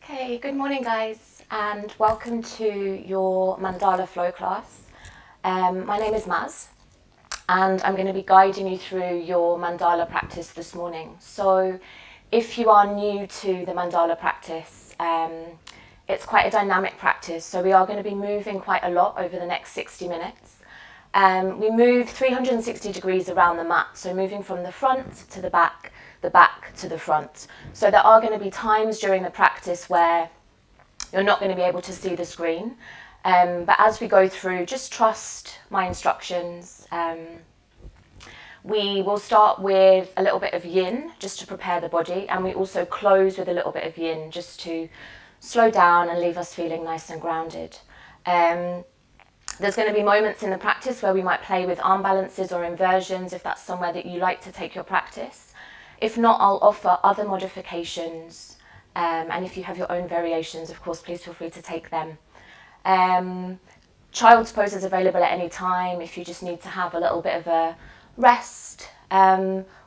Okay, good morning guys, and welcome to your Mandala flow class. My name is Maz, and I'm going to be guiding you through your Mandala practice this morning. So if you are new to the Mandala practice, it's quite a dynamic practice, so we are going to be moving quite a lot over the next 60 minutes. We move 360 degrees around the mat, so moving from the front to the back to the front. So there are going to be times during the practice where you're not going to be able to see the screen. But as we go through, just trust my instructions. We will start with a little bit of yin, just to prepare the body, and we also close with a little bit of yin, just to slow down and leave us feeling nice and grounded. There's going to be moments in the practice where we might play with arm balances or inversions, if that's somewhere that you like to take your practice. If not, I'll offer other modifications, and if you have your own variations, of course, please feel free to take them. Child's pose is available at any time if you just need to have a little bit of a rest.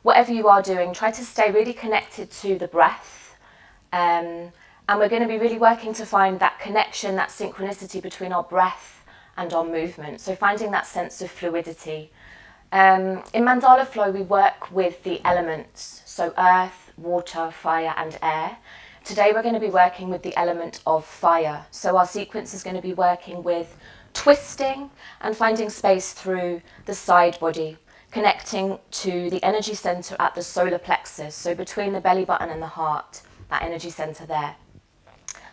Whatever you are doing, try to stay really connected to the breath, and we're going to be really working to find that connection, that synchronicity between our breath and our movement, so finding that sense of fluidity. In Mandala Flow, we work with the elements, so earth, water, fire and air. Today we're going to be working with the element of fire, so our sequence is going to be working with twisting and finding space through the side body, connecting to the energy center at the solar plexus, so between the belly button and the heart, that energy center there.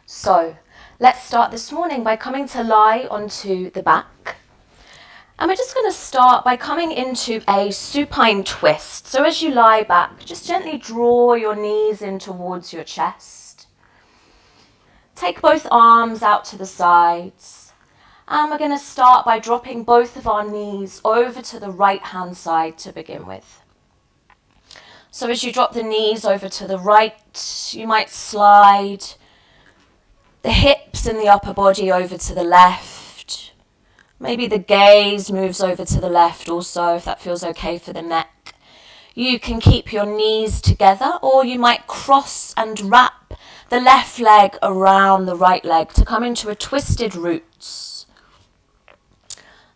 So let's start this morning by coming to lie onto the back. And we're just going to start by coming into a supine twist. So as you lie back, just gently draw your knees in towards your chest. Take both arms out to the sides. And we're going to start by dropping both of our knees over to the right hand side to begin with. So as you drop the knees over to the right, you might slide the hips and the upper body over to the left. Maybe the gaze moves over to the left also, if that feels okay for the neck. You can keep your knees together, or you might cross and wrap the left leg around the right leg to come into a twisted roots.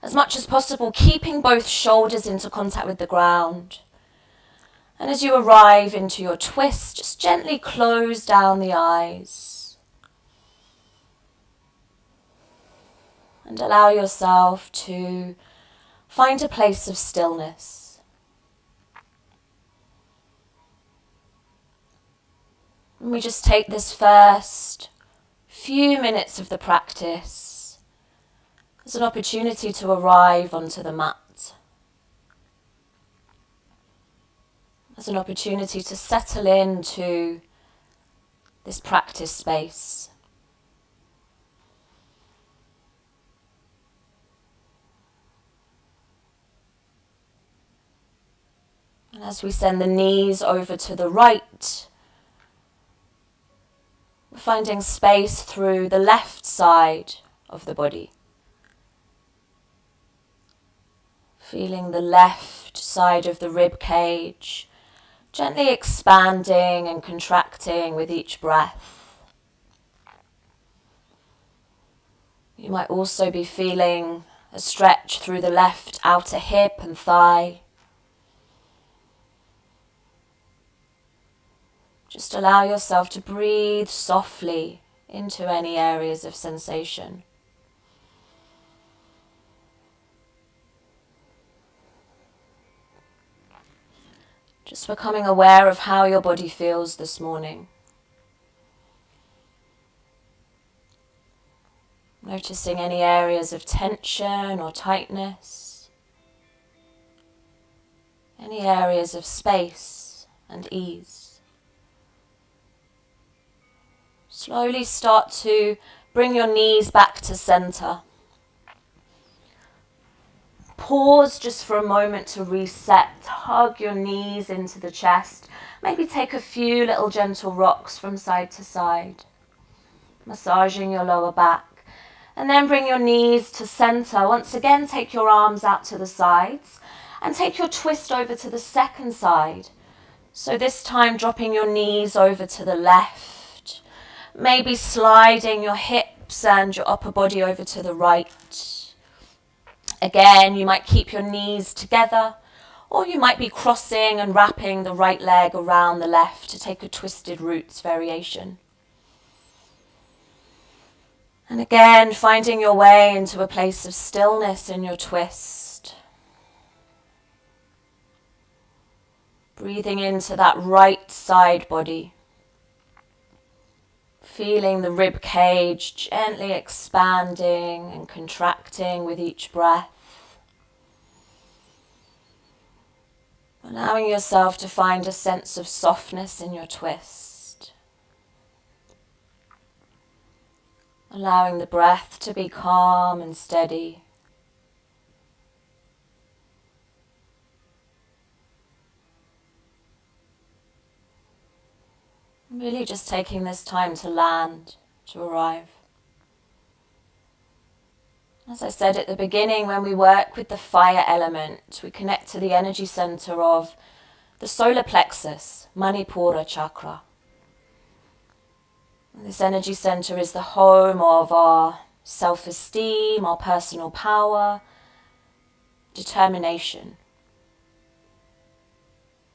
As much as possible, keeping both shoulders into contact with the ground. And as you arrive into your twist, just gently close down the eyes. And allow yourself to find a place of stillness. And we just take this first few minutes of the practice as an opportunity to arrive onto the mat. As an opportunity to settle into this practice space. And as we send the knees over to the right, we're finding space through the left side of the body. Feeling the left side of the rib cage gently expanding and contracting with each breath. You might also be feeling a stretch through the left outer hip and thigh. Just allow yourself to breathe softly into any areas of sensation. Just becoming aware of how your body feels this morning. Noticing any areas of tension or tightness. Any areas of space and ease. Slowly start to bring your knees back to center. Pause just for a moment to reset. Hug your knees into the chest. Maybe take a few little gentle rocks from side to side. Massaging your lower back. And then bring your knees to center. Once again, take your arms out to the sides. And take your twist over to the second side. So this time dropping your knees over to the left. maybe sliding your hips and your upper body over to the right. Again, you might keep your knees together, or you might be crossing and wrapping the right leg around the left to take a twisted roots variation. And again, finding your way into a place of stillness in your twist. Breathing into that right side body. Feeling the rib cage gently expanding and contracting with each breath. Allowing yourself to find a sense of softness in your twist. Allowing the breath to be calm and steady. Really just taking this time to land, to arrive. As I said at the beginning, when we work with the fire element, we connect to the energy center of the solar plexus, Manipura chakra. And this energy center is the home of our self-esteem, our personal power, determination.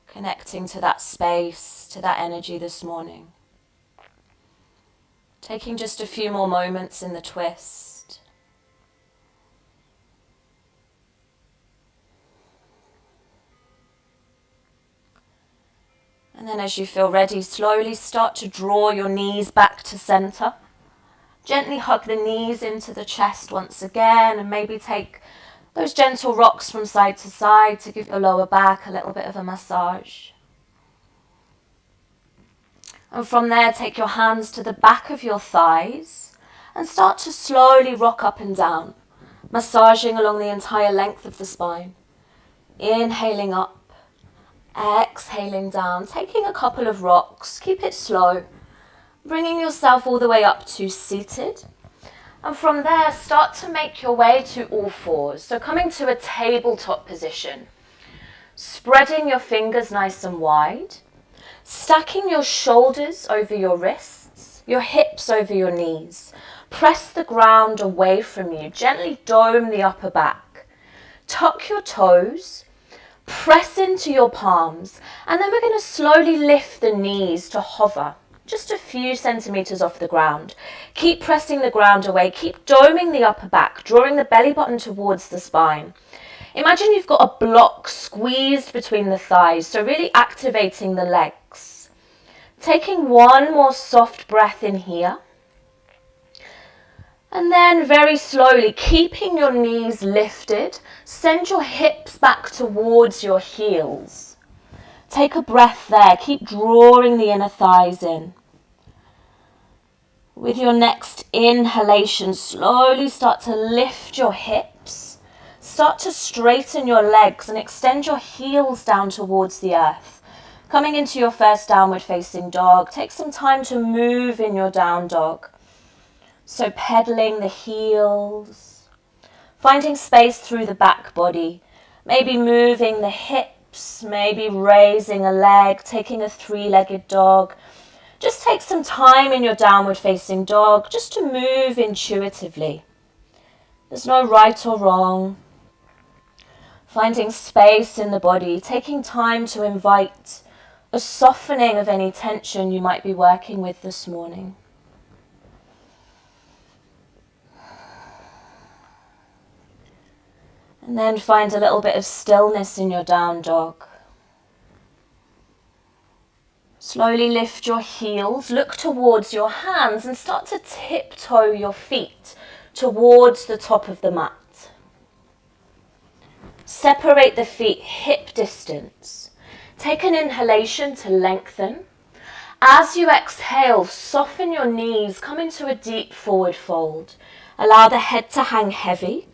Connecting to that space, to that energy this morning. Taking just a few more moments in the twist. And then as you feel ready, slowly start to draw your knees back to center. Gently hug the knees into the chest once again, and maybe take those gentle rocks from side to side to give your lower back a little bit of a massage. And from there, take your hands to the back of your thighs and start to slowly rock up and down, massaging along the entire length of the spine. Inhaling up. Exhaling down, taking a couple of rocks, keep it slow, bringing yourself all the way up to seated. And from there, start to make your way to all fours. So coming to a tabletop position, spreading your fingers nice and wide, stacking your shoulders over your wrists, your hips over your knees. Press the ground away from you, gently dome the upper back. Tuck your toes. Press into your palms, and then we're going to slowly lift the knees to hover just a few centimeters off the ground. Keep pressing the ground away, keep doming the upper back, drawing the belly button towards the spine. Imagine you've got a block squeezed between the thighs, so really activating the legs. Taking one more soft breath in here. And then very slowly, keeping your knees lifted, send your hips back towards your heels. Take a breath there. Keep drawing the inner thighs in. With your next inhalation, slowly start to lift your hips. Start to straighten your legs and extend your heels down towards the earth. Coming into your first downward facing dog, take some time to move in your down dog. So pedaling the heels, finding space through the back body, maybe moving the hips, maybe raising a leg, taking a three-legged dog. Just take some time in your downward facing dog just to move intuitively. There's no right or wrong. Finding space in the body, taking time to invite a softening of any tension you might be working with this morning. And then find a little bit of stillness in your down dog. Slowly lift your heels, look towards your hands and start to tiptoe your feet towards the top of the mat. Separate the feet hip distance. Take an inhalation to lengthen. As you exhale, soften your knees, come into a deep forward fold. Allow the head to hang heavy.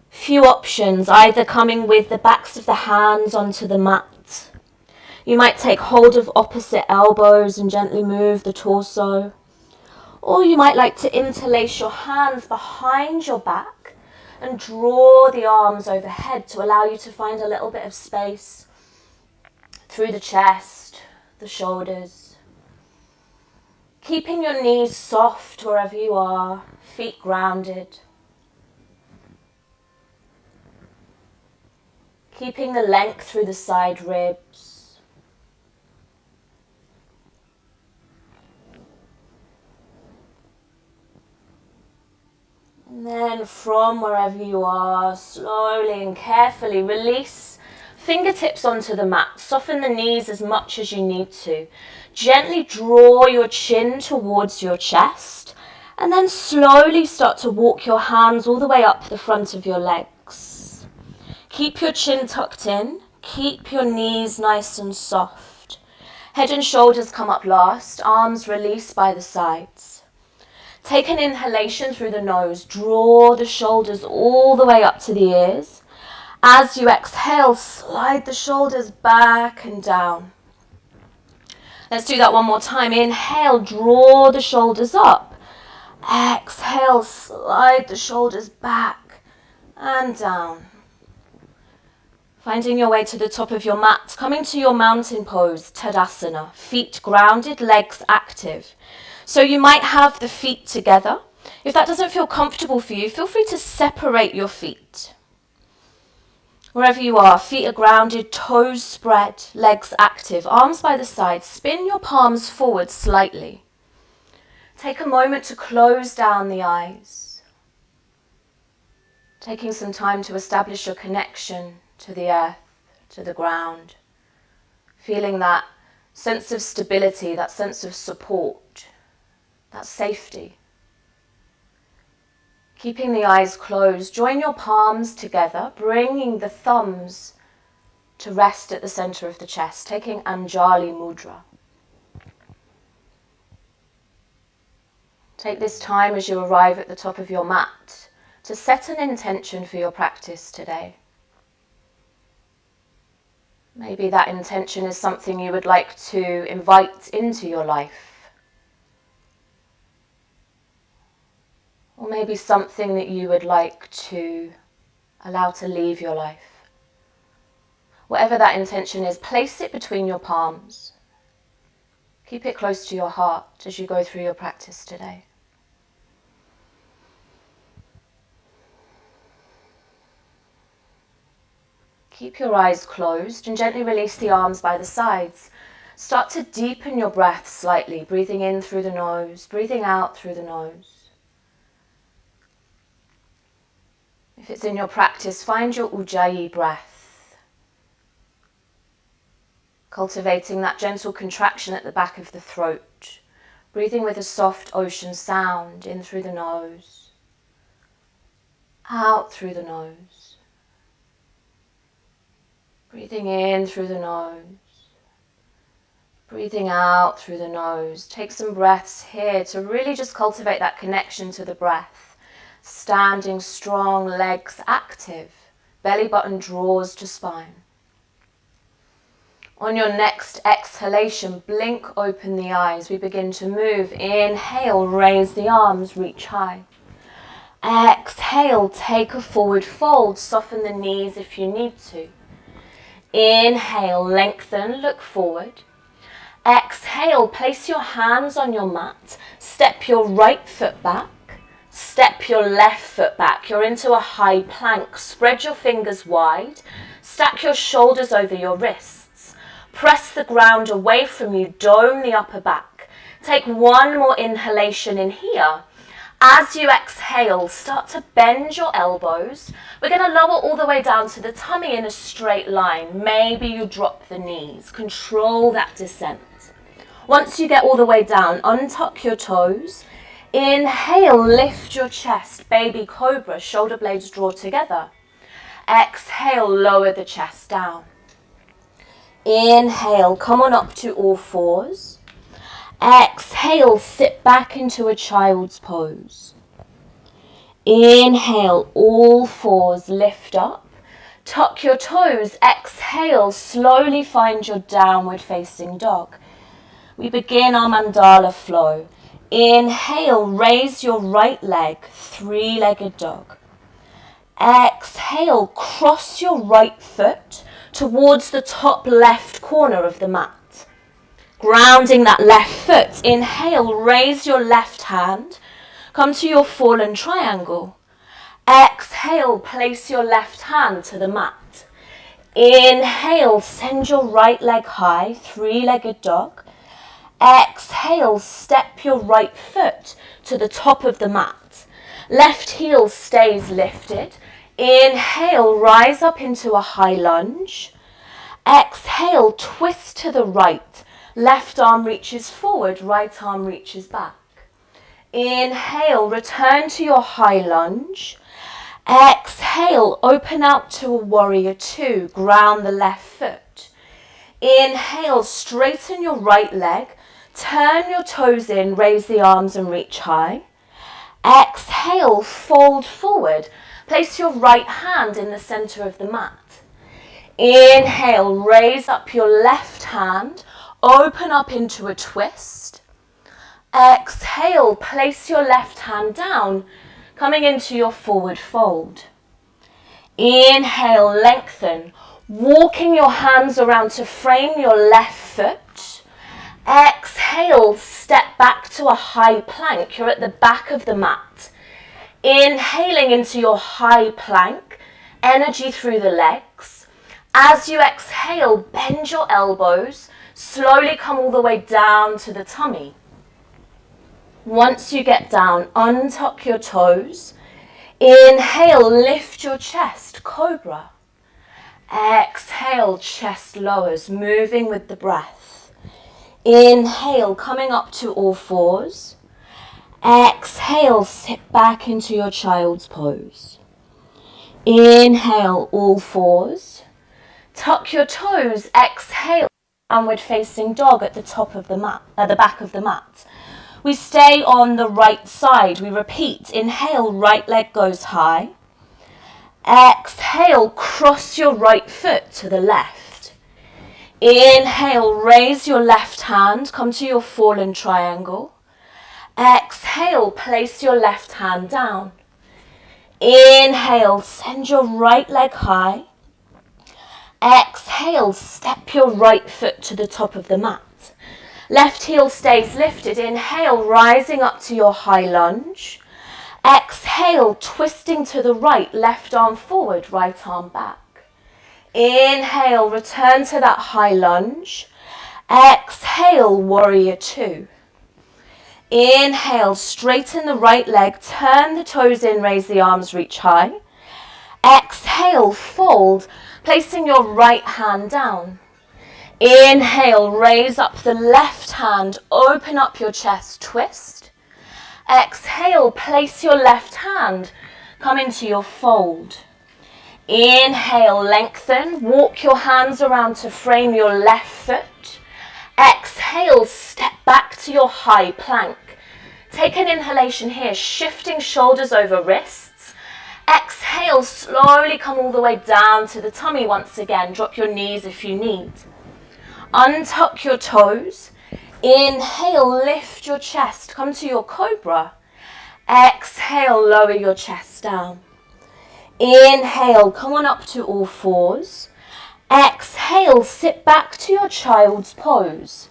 Few options, either coming with the backs of the hands onto the mat. You might take hold of opposite elbows and gently move the torso. Or you might like to interlace your hands behind your back and draw the arms overhead to allow you to find a little bit of space through the chest, the shoulders. Keeping your knees soft wherever you are, feet grounded. Keeping the length through the side ribs. And then from wherever you are, slowly and carefully release fingertips onto the mat. Soften the knees as much as you need to. Gently draw your chin towards your chest and then slowly start to walk your hands all the way up the front of your legs. Keep your chin tucked in. Keep your knees nice and soft. Head and shoulders come up last. Arms release by the sides. Take an inhalation through the nose. Draw the shoulders all the way up to the ears. As you exhale, slide the shoulders back and down. Let's do that one more time. Inhale, draw the shoulders up. Exhale, slide the shoulders back and down. Finding your way to the top of your mat, coming to your mountain pose, Tadasana. Feet grounded, legs active. So you might have the feet together. If that doesn't feel comfortable for you, feel free to separate your feet. Wherever you are, feet are grounded, toes spread, legs active, arms by the side. Spin your palms forward slightly. Take a moment to close down the eyes. Taking some time to establish your connection to the earth, to the ground. Feeling that sense of stability, that sense of support, that safety. Keeping the eyes closed, join your palms together, bringing the thumbs to rest at the center of the chest, taking Anjali Mudra. Take this time as you arrive at the top of your mat to set an intention for your practice today. Maybe that intention is something you would like to invite into your life. Or maybe something that you would like to allow to leave your life. Whatever that intention is, place it between your palms. Keep it close to your heart as you go through your practice today. Keep your eyes closed and gently release the arms by the sides. Start to deepen your breath slightly, breathing in through the nose, breathing out through the nose. If it's in your practice, find your Ujjayi breath. Cultivating that gentle contraction at the back of the throat. Breathing with a soft ocean sound in through the nose, out through the nose. Breathing in through the nose, breathing out through the nose. Take some breaths here to really just cultivate that connection to the breath. Standing strong, legs active, belly button draws to spine. On your next exhalation, blink open the eyes. We begin to move. Inhale, raise the arms, reach high. Exhale, take a forward fold. Soften the knees if you need to. Inhale, lengthen, look forward. Exhale, place your hands on your mat. Step your right foot back. Step your left foot back. You're into a high plank. Spread your fingers wide. Stack your shoulders over your wrists. Press the ground away from you. Dome the upper back. Take one more inhalation in here. As you exhale, start to bend your elbows. We're going to lower all the way down to the tummy in a straight line. Maybe you drop the knees. Control that descent. Once you get all the way down, untuck your toes. Inhale, lift your chest, baby cobra, shoulder blades draw together. Exhale, lower the chest down. Inhale, come on up to all fours. Exhale, sit back into a child's pose. Inhale, all fours, lift up. Tuck your toes. Exhale, slowly find your downward facing dog. We begin our mandala flow. Inhale, raise your right leg, three-legged dog. Exhale, cross your right foot towards the top left corner of the mat. Grounding that left foot. Inhale, raise your left hand. Come to your fallen triangle. Exhale, place your left hand to the mat. Inhale, send your right leg high, three-legged dog. Exhale, step your right foot to the top of the mat. Left heel stays lifted. Inhale, rise up into a high lunge. Exhale, twist to the right. Left arm reaches forward, right arm reaches back. Inhale, return to your high lunge. Exhale, open out to a warrior two, ground the left foot. Inhale, straighten your right leg, turn your toes in, raise the arms and reach high. Exhale, fold forward, place your right hand in the center of the mat. Inhale, raise up your left hand, open up into a twist. Exhale, place your left hand down, coming into your forward fold. Inhale, lengthen, walking your hands around to frame your left foot. Exhale, step back to a high plank. You're at the back of the mat. Inhaling into your high plank, energy through the legs. As you exhale, bend your elbows, slowly come all the way down to the tummy. Once you get down, untuck your toes. Inhale, lift your chest, cobra. Exhale, chest lowers, moving with the breath. Inhale, coming up to all fours. Exhale, sit back into your child's pose. Inhale, all fours. Tuck your toes, exhale, downward facing dog at the top of the mat, at the back of the mat. We stay on the right side. We repeat. Inhale, right leg goes high. Exhale, cross your right foot to the left. Inhale, raise your left hand, come to your fallen triangle. Exhale, place your left hand down. Inhale, send your right leg high. Exhale, step your right foot to the top of the mat. Left heel stays lifted. Inhale, rising up to your high lunge. Exhale, twisting to the right, left arm forward, right arm back. Inhale, return to that high lunge. Exhale, warrior two. Inhale, straighten the right leg, turn the toes in, raise the arms, reach high. Exhale, fold, placing your right hand down. Inhale, raise up the left hand, open up your chest, twist. Exhale, place your left hand, come into your fold. Inhale, lengthen, walk your hands around to frame your left foot. Exhale, step back to your high plank. Take an inhalation here, shifting shoulders over wrists. Exhale, slowly come all the way down to the tummy once again. Drop your knees if you need. Untuck your toes. Inhale, lift your chest. Come to your cobra. Exhale, lower your chest down. Inhale, come on up to all fours. Exhale, sit back to your child's pose.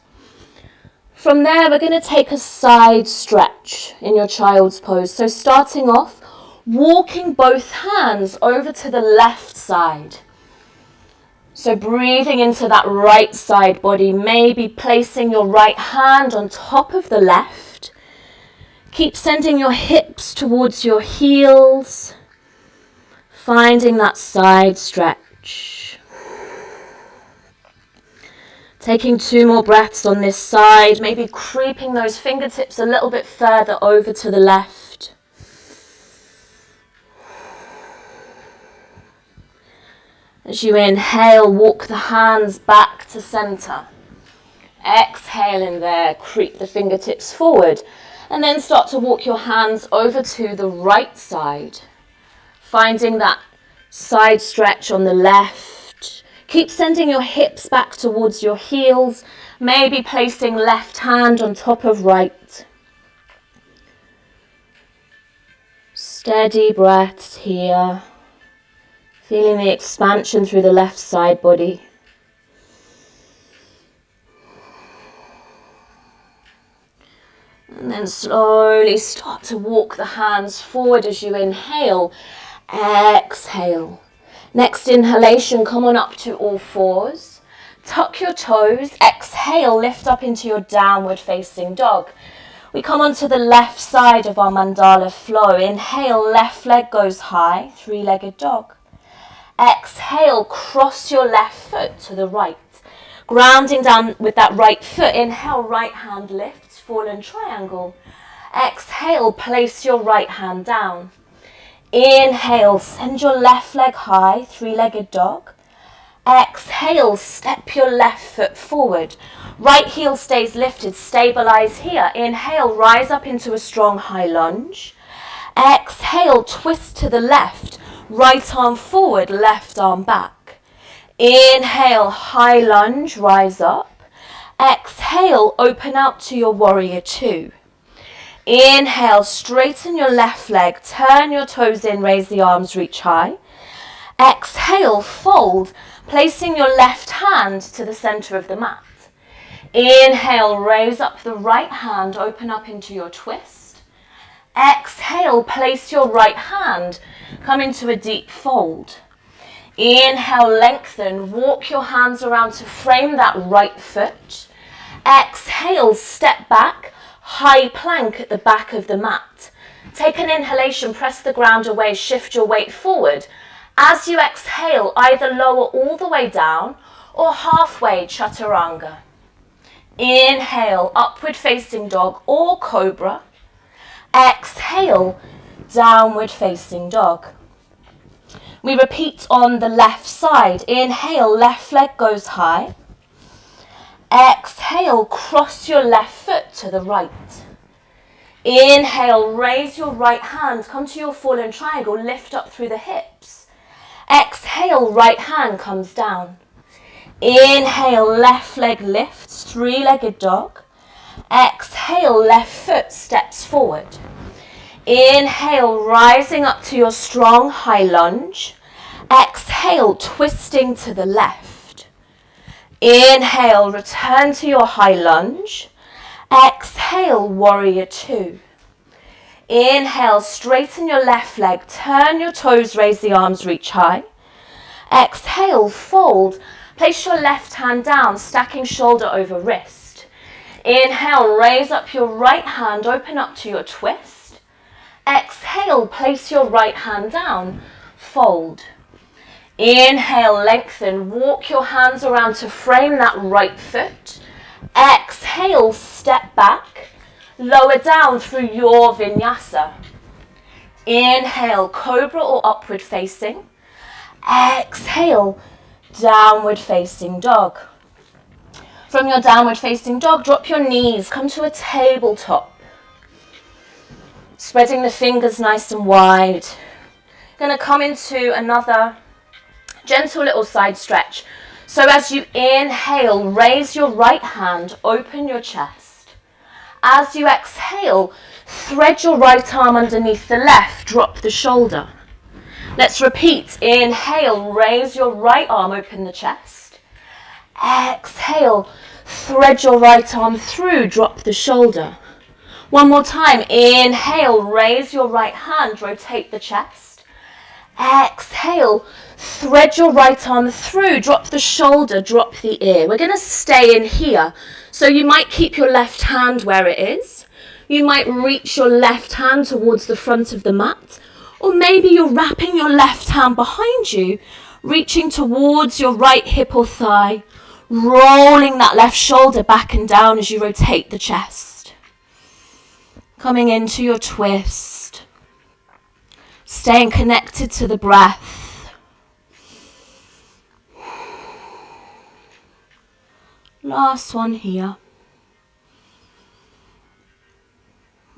From there, we're going to take a side stretch in your child's pose. So starting off, walking both hands over to the left side. So breathing into that right side body, maybe placing your right hand on top of the left. Keep sending your hips towards your heels, finding that side stretch. Taking 2 more breaths on this side, maybe creeping those fingertips a little bit further over to the left. As you inhale, walk the hands back to center. Exhale in there, creep the fingertips forward. And then start to walk your hands over to the right side. Finding that side stretch on the left. Keep sending your hips back towards your heels. Maybe placing left hand on top of right. Steady breaths here. Feeling the expansion through the left side body. And slowly start to walk the hands forward as you inhale. Exhale. Next inhalation, come on up to all fours. Tuck your toes. Exhale, lift up into your downward facing dog. We come onto the left side of our mandala flow. Inhale, left leg goes high, three-legged dog. Exhale, cross your left foot to the right. Grounding down with that right foot. Inhale, right hand lifts, fallen triangle. Exhale, place your right hand down. Inhale, send your left leg high, three-legged dog. Exhale, step your left foot forward. Right heel stays lifted, stabilize here. Inhale, rise up into a strong high lunge. Exhale, twist to the left. Right arm forward, left arm back. Inhale, high lunge, rise up. Exhale, open out to your warrior two. Inhale, straighten your left leg, turn your toes in, raise the arms, reach high. Exhale, fold, placing your left hand to the center of the mat. Inhale, raise up the right hand, open up into your twist. Exhale, place your right hand, come into a deep fold. Inhale, lengthen, walk your hands around to frame that right foot. Exhale, step back, high plank at the back of the mat. Take an inhalation, press the ground away, shift your weight forward. As you exhale, either lower all the way down or halfway chaturanga. Inhale, upward facing dog or cobra. Exhale, downward facing dog. We repeat on the left side. Inhale, left leg goes high. Exhale, cross your left foot to the right. Inhale, raise your right hand, come to your fallen triangle, lift up through the hips. Exhale, right hand comes down. Inhale, left leg lifts, three-legged dog. Exhale, left foot steps forward. Inhale, rising up to your strong high lunge. Exhale, twisting to the left. Inhale, return to your high lunge. Exhale, warrior two. Inhale, straighten your left leg, turn your toes, raise the arms, reach high. Exhale, fold, place your left hand down, stacking shoulder over wrist. Inhale, raise up your right hand, open up to your twist. Exhale, place your right hand down, fold. Inhale, lengthen, walk your hands around to frame that right foot. Exhale, step back, lower down through your vinyasa. Inhale, cobra or upward facing. Exhale, downward facing dog. From your downward facing dog, drop your knees, come to a tabletop. Spreading the fingers nice and wide. Going to come into another gentle little side stretch. So as you inhale, raise your right hand, open your chest. As you exhale, thread your right arm underneath the left, drop the shoulder. Let's repeat. Inhale, raise your right arm, open the chest. Exhale, thread your right arm through, drop the shoulder. One more time. Inhale, raise your right hand, rotate the chest. Exhale, thread your right arm through, drop the shoulder, drop the ear. We're going to stay in here. So you might keep your left hand where it is. You might reach your left hand towards the front of the mat. Or maybe you're wrapping your left hand behind you, reaching towards your right hip or thigh, rolling that left shoulder back and down as you rotate the chest. Coming into your twist. Staying connected to the breath. Last one here.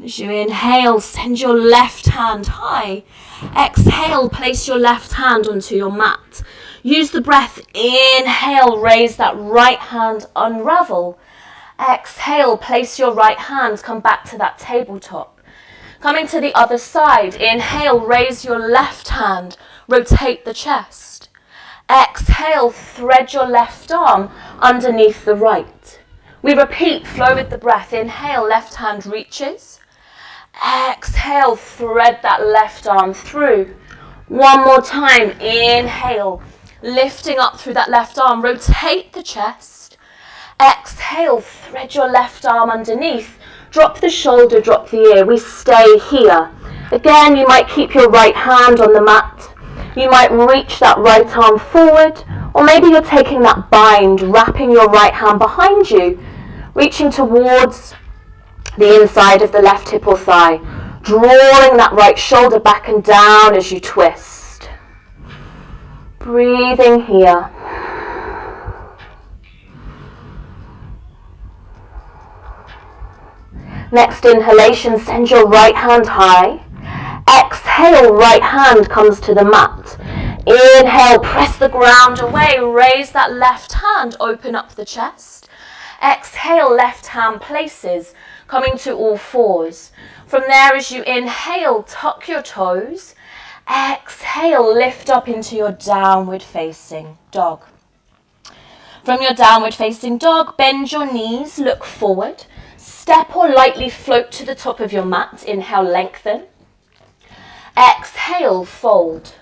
As you inhale, send your left hand high. Exhale, place your left hand onto your mat. Use the breath. Inhale, raise that right hand, unravel. Exhale, place your right hand, come back to that tabletop. Coming to the other side. Inhale, raise your left hand, rotate the chest. Exhale, thread your left arm underneath the right. We repeat, flow with the breath. Inhale, left hand reaches. Exhale, thread that left arm through. One more time. Inhale, lifting up through that left arm. Rotate the chest. Exhale, thread your left arm underneath. Drop the shoulder, drop the ear. We stay here. Again, you might keep your right hand on the mat. You might reach that right arm forward, or maybe you're taking that bind, wrapping your right hand behind you, reaching towards the inside of the left hip or thigh, drawing that right shoulder back and down as you twist. Breathing here. Next inhalation, send your right hand high. Exhale, right hand comes to the mat. Inhale, press the ground away, raise that left hand, open up the chest. Exhale, left hand places, coming to all fours. From there, as you inhale, tuck your toes. Exhale, lift up into your downward facing dog. From your downward facing dog, bend your knees, look forward. Step or lightly float to the top of your mat. Inhale, lengthen. Exhale, fold.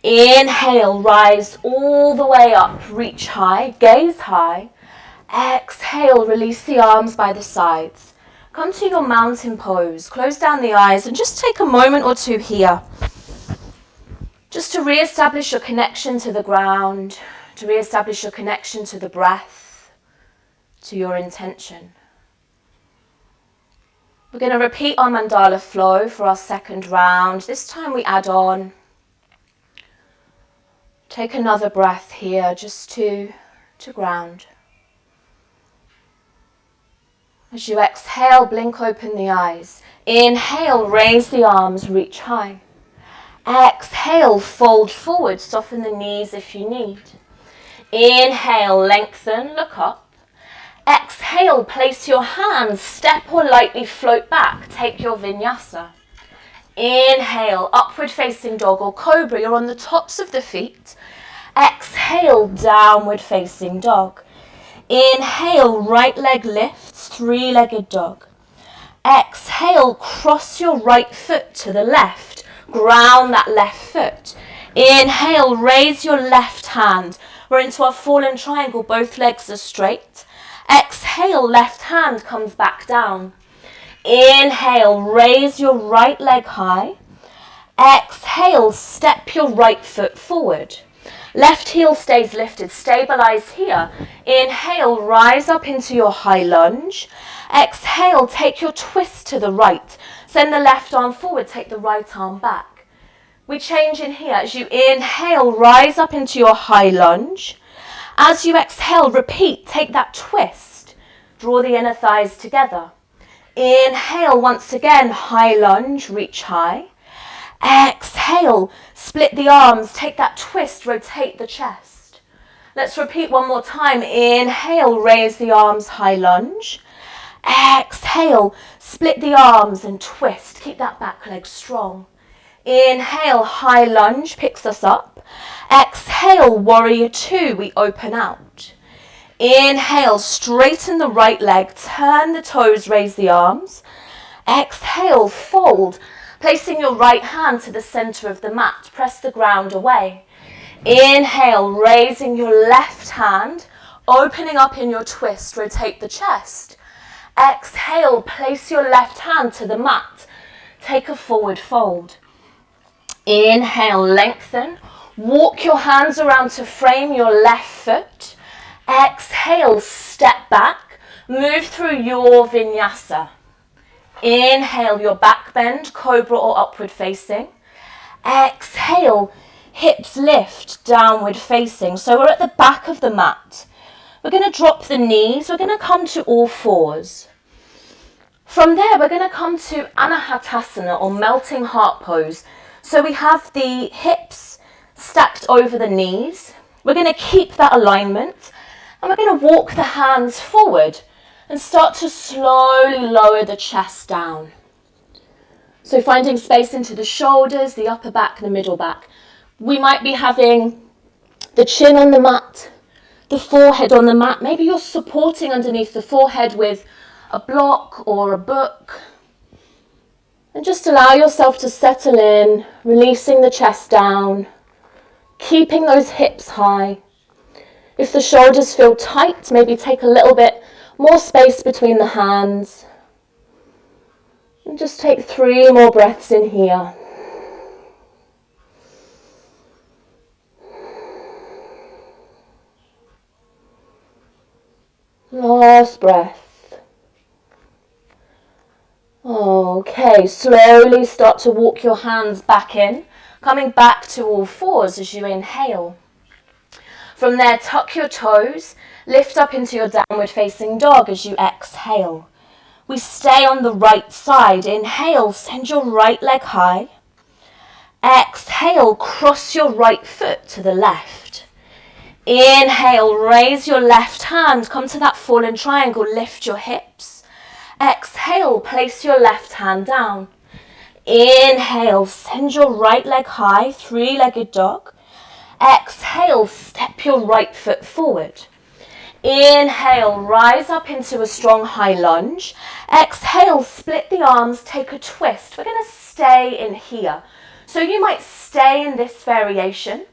Inhale, rise all the way up, reach high, gaze high. Exhale, release the arms by the sides. Come to your mountain pose, close down the eyes and just take a moment or two here. Just to re-establish your connection to the ground, to re-establish your connection to the breath, to your intention. We're going to repeat our mandala flow for our second round. This time we add on. Take another breath here just to ground. As you exhale, blink open the eyes. Inhale, raise the arms, reach high. Exhale, fold forward, soften the knees if you need. Inhale, lengthen, look up. Exhale, place your hands, step or lightly float back, take your vinyasa. Inhale, upward facing dog or cobra, you're on the tops of the feet. Exhale, downward facing dog. Inhale, right leg lifts, three-legged dog. Exhale, cross your right foot to the left, ground that left foot. Inhale, raise your left hand. We're into our fallen triangle, both legs are straight. Exhale, left hand comes back down. Inhale, raise your right leg high. Exhale, step your right foot forward. Left heel stays lifted, stabilize here. Inhale, rise up into your high lunge. Exhale, take your twist to the right. Send the left arm forward, take the right arm back. We change in here. As you inhale, rise up into your high lunge. As you exhale, repeat, take that twist. Draw the inner thighs together. Inhale, once again, high lunge, reach high. Exhale, split the arms, take that twist, rotate the chest. Let's repeat one more time. Inhale, raise the arms, high lunge. Exhale, split the arms and twist. Keep that back leg strong. Inhale, high lunge, picks us up. Exhale, warrior two, we open out. Inhale, straighten the right leg, turn the toes, raise the arms. Exhale, fold, placing your right hand to the center of the mat, press the ground away. Inhale, raising your left hand, opening up in your twist, rotate the chest. Exhale, place your left hand to the mat, take a forward fold. Inhale, lengthen. Walk your hands around to frame your left foot. Exhale, step back. Move through your vinyasa. Inhale, your back bend, cobra or upward facing. Exhale, hips lift, downward facing. So we're at the back of the mat. We're going to drop the knees. We're going to come to all fours. From there, we're going to come to Anahatasana or melting heart pose. So we have the hips stacked over the knees. We're going to keep that alignment and we're going to walk the hands forward and start to slowly lower the chest down. So finding space into the shoulders, the upper back, the middle back. We might be having the chin on the mat, the forehead on the mat. Maybe you're supporting underneath the forehead with a block or a book. And just allow yourself to settle in, releasing the chest down, keeping those hips high. If the shoulders feel tight, maybe take a little bit more space between the hands. And just take 3 more breaths in here. Last breath. Okay, slowly start to walk your hands back in, coming back to all fours as you inhale. From there, tuck your toes, lift up into your downward facing dog as you exhale. We stay on the right side. Inhale, send your right leg high. Exhale, cross your right foot to the left. Inhale, raise your left hand, come to that fallen triangle, lift your hips. Exhale, place your left hand down. Inhale, send your right leg high, 3-legged dog. Exhale, step your right foot forward. Inhale, rise up into a strong high lunge. Exhale, split the arms, take a twist. We're going to stay in here. So you might stay in this variation.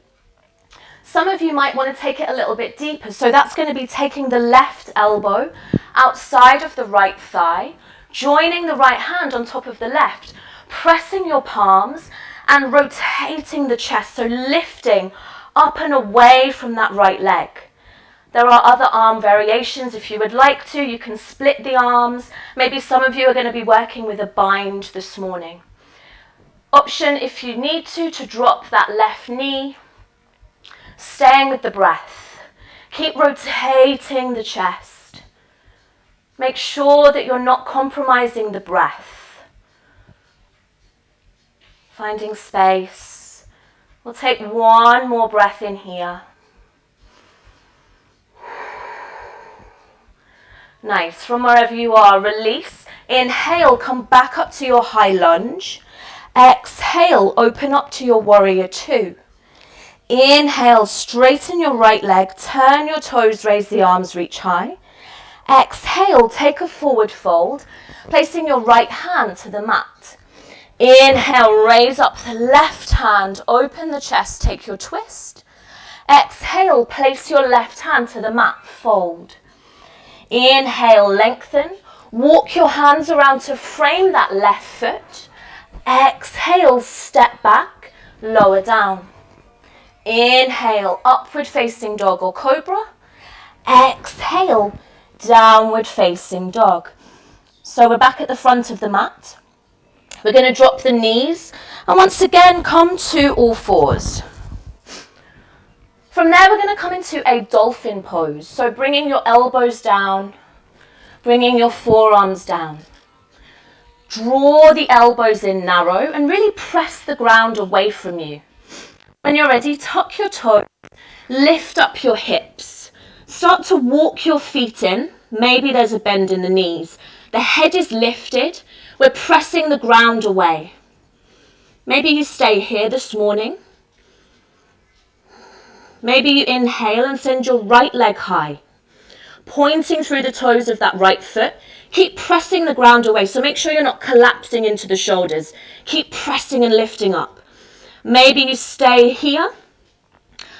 Some of you might want to take it a little bit deeper. So that's going to be taking the left elbow outside of the right thigh, joining the right hand on top of the left, pressing your palms and rotating the chest. So lifting up and away from that right leg. There are other arm variations. If you would like to, you can split the arms. Maybe some of you are going to be working with a bind this morning. Option, if you need to drop that left knee. Staying with the breath. Keep rotating the chest. Make sure that you're not compromising the breath. Finding space. We'll take 1 more breath in here. Nice. From wherever you are, release. Inhale, come back up to your high lunge. Exhale, open up to your warrior 2. Inhale, straighten your right leg, turn your toes, raise the arms, reach high. Exhale, take a forward fold, placing your right hand to the mat. Inhale, raise up the left hand, open the chest, take your twist. Exhale, place your left hand to the mat, fold. Inhale, lengthen, walk your hands around to frame that left foot. Exhale, step back, lower down. Inhale, upward facing dog or cobra. Exhale, downward facing dog. So we're back at the front of the mat. We're going to drop the knees and once again come to all fours. From there we're going to come into a dolphin pose. So bringing your elbows down, bringing your forearms down. Draw the elbows in narrow and really press the ground away from you. When you're ready, tuck your toes, lift up your hips. Start to walk your feet in. Maybe there's a bend in the knees. The head is lifted. We're pressing the ground away. Maybe you stay here this morning. Maybe you inhale and send your right leg high, pointing through the toes of that right foot. Keep pressing the ground away, so make sure you're not collapsing into the shoulders. Keep pressing and lifting up. Maybe you stay here.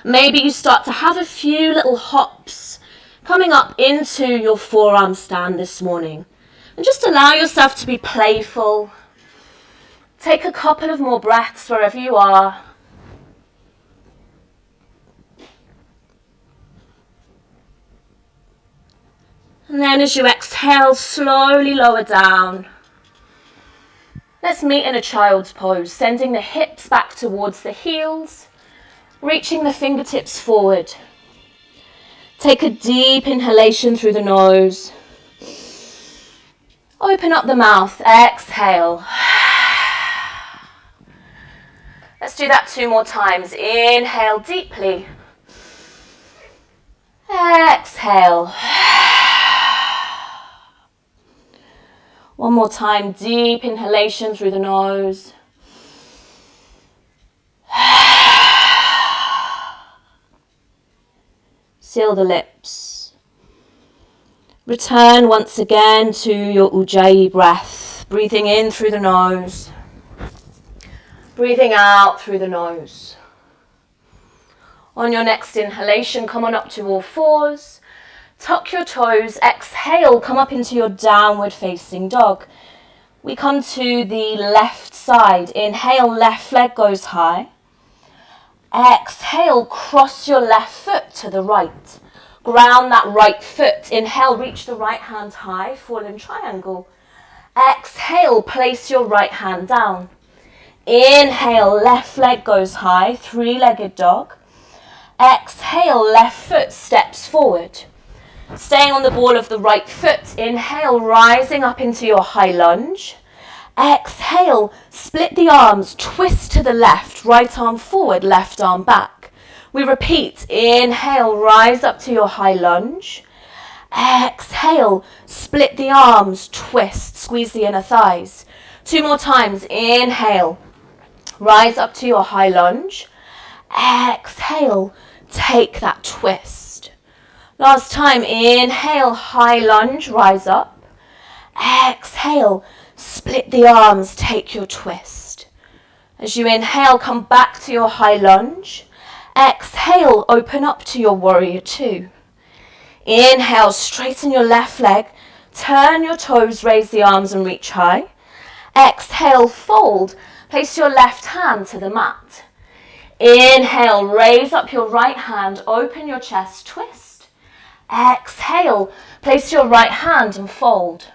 Maybe you start to have a few little hops coming up into your forearm stand this morning. And just allow yourself to be playful. Take a couple of more breaths wherever you are. And then as you exhale, slowly lower down. Let's meet in a child's pose, sending the hips back towards the heels, reaching the fingertips forward. Take a deep inhalation through the nose. Open up the mouth, exhale. Let's do that 2 more times. Inhale deeply. Exhale. 1 more time, deep inhalation through the nose. Seal the lips. Return once again to your Ujjayi breath. Breathing in through the nose. Breathing out through the nose. On your next inhalation, come on up to all fours. Tuck your toes. Exhale, come up into your downward facing dog. We come to the left side. Inhale, left leg goes high. Exhale, cross your left foot to the right. Ground that right foot. Inhale, reach the right hand high, fall in triangle. Exhale, place your right hand down. Inhale, left leg goes high, three-legged dog. Exhale, left foot steps forward. Staying on the ball of the right foot. Inhale, rising up into your high lunge. Exhale, split the arms, twist to the left, right arm forward, left arm back. We repeat. Inhale, rise up to your high lunge. Exhale, split the arms, twist, squeeze the inner thighs. 2 more times. Inhale, rise up to your high lunge. Exhale, take that twist. Last time. Inhale, high lunge, rise up. Exhale, split the arms, take your twist. As you inhale, come back to your high lunge. Exhale, open up to your warrior two. Inhale, straighten your left leg, turn your toes, raise the arms and reach high. Exhale, fold, place your left hand to the mat. Inhale, raise up your right hand, open your chest, twist. Exhale, place your right hand and fold.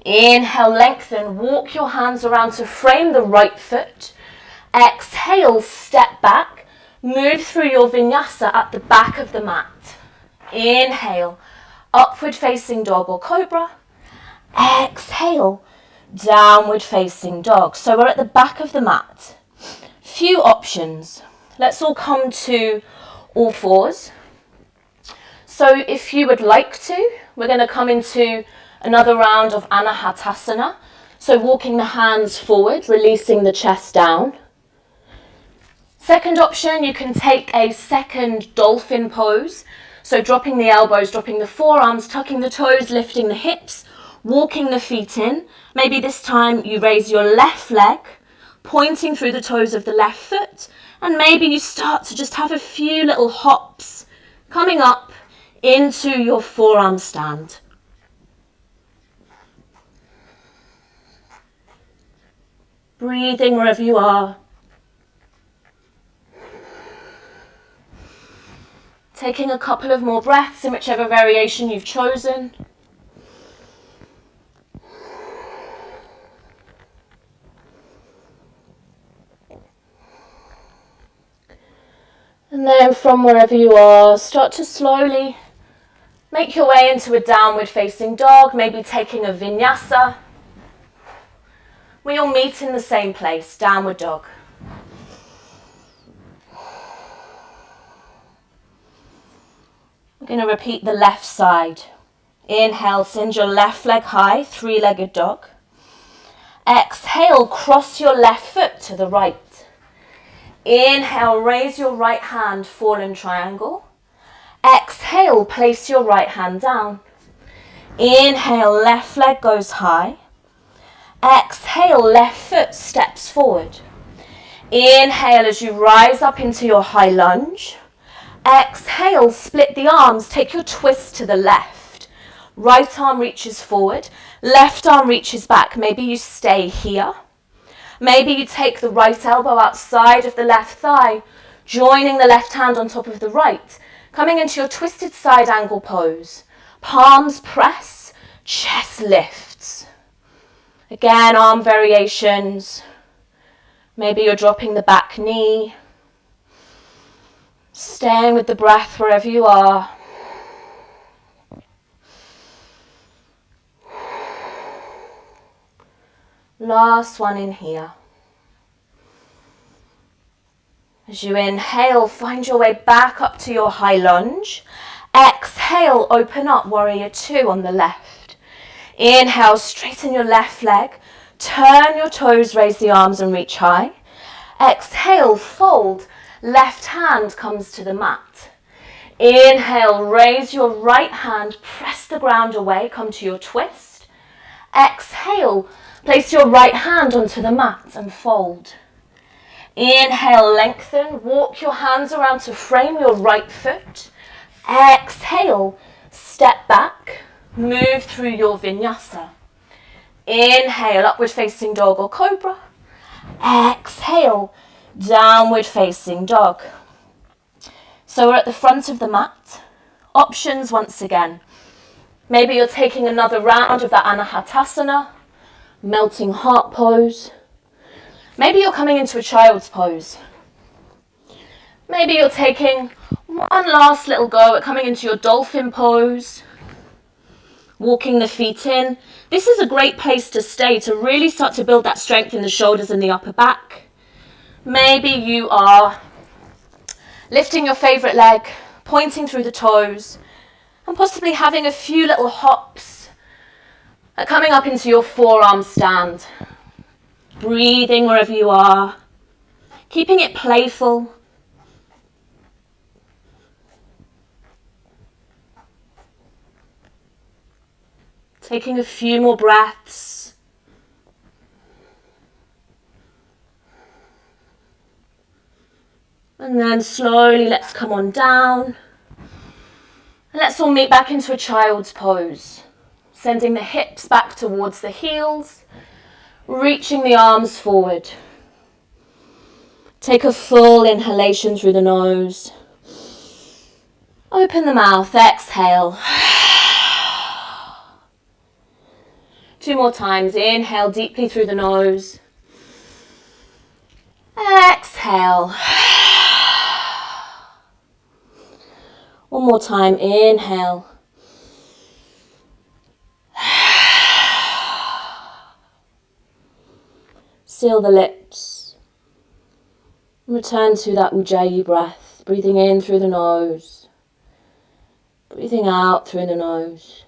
Inhale, lengthen, walk your hands around to frame the right foot. Exhale, step back, move through your vinyasa at the back of the mat. Inhale, upward facing dog or cobra. Exhale, downward facing dog. So we're at the back of the mat. Few options. Let's all come to all fours. So if you would like to, we're going to come into another round of Anahatasana. So walking the hands forward, releasing the chest down. Second option, you can take a second dolphin pose. So dropping the elbows, dropping the forearms, tucking the toes, lifting the hips, walking the feet in. Maybe this time you raise your left leg, pointing through the toes of the left foot. And maybe you start to just have a few little hops coming up into your forearm stand. Breathing wherever you are. Taking a couple of more breaths in whichever variation you've chosen. And then from wherever you are, start to slowly make your way into a downward facing dog, maybe taking a vinyasa. We all meet in the same place, downward dog. We're going to repeat the left side. Inhale, send your left leg high, three-legged dog. Exhale, cross your left foot to the right. Inhale, raise your right hand, fall in triangle. Exhale, place your right hand down. Inhale, left leg goes high. Exhale, left foot steps forward. Inhale as you rise up into your high lunge. Exhale, split the arms, take your twist to the left. Right arm reaches forward, left arm reaches back. Maybe you stay here. Maybe you take the right elbow outside of the left thigh, joining the left hand on top of the right, coming into your twisted side angle pose. Palms press, chest lifts. Again, arm variations. Maybe you're dropping the back knee. Staying with the breath wherever you are. Last one in here. As you inhale, find your way back up to your high lunge. Exhale, open up, warrior two on the left. Inhale, straighten your left leg. Turn your toes, raise the arms and reach high. Exhale, fold. Left hand comes to the mat. Inhale, raise your right hand, press the ground away, come to your twist. Exhale, place your right hand onto the mat and fold. Inhale, lengthen, walk your hands around to frame your right foot. Exhale, step back, move through your vinyasa. Inhale, upward facing dog or cobra. Exhale, downward facing dog. So we're at the front of the mat. Options once again. Maybe you're taking another round of that Anahatasana, melting heart pose. Maybe you're coming into a child's pose. Maybe you're taking one last little go at coming into your dolphin pose. Walking the feet in. This is a great place to stay to really start to build that strength in the shoulders and the upper back. Maybe you are lifting your favourite leg, pointing through the toes, and possibly having a few little hops, coming up into your forearm stand. Breathing wherever you are, keeping it playful. Taking a few more breaths. And then slowly let's come on down. And let's all meet back into a child's pose. Sending the hips back towards the heels. Reaching the arms forward. Take a full inhalation through the nose. Open the mouth, exhale. 2 more times, inhale deeply through the nose. Exhale. 1 more time, inhale. Seal the lips. Return to that Ujjayi breath, breathing in through the nose, breathing out through the nose.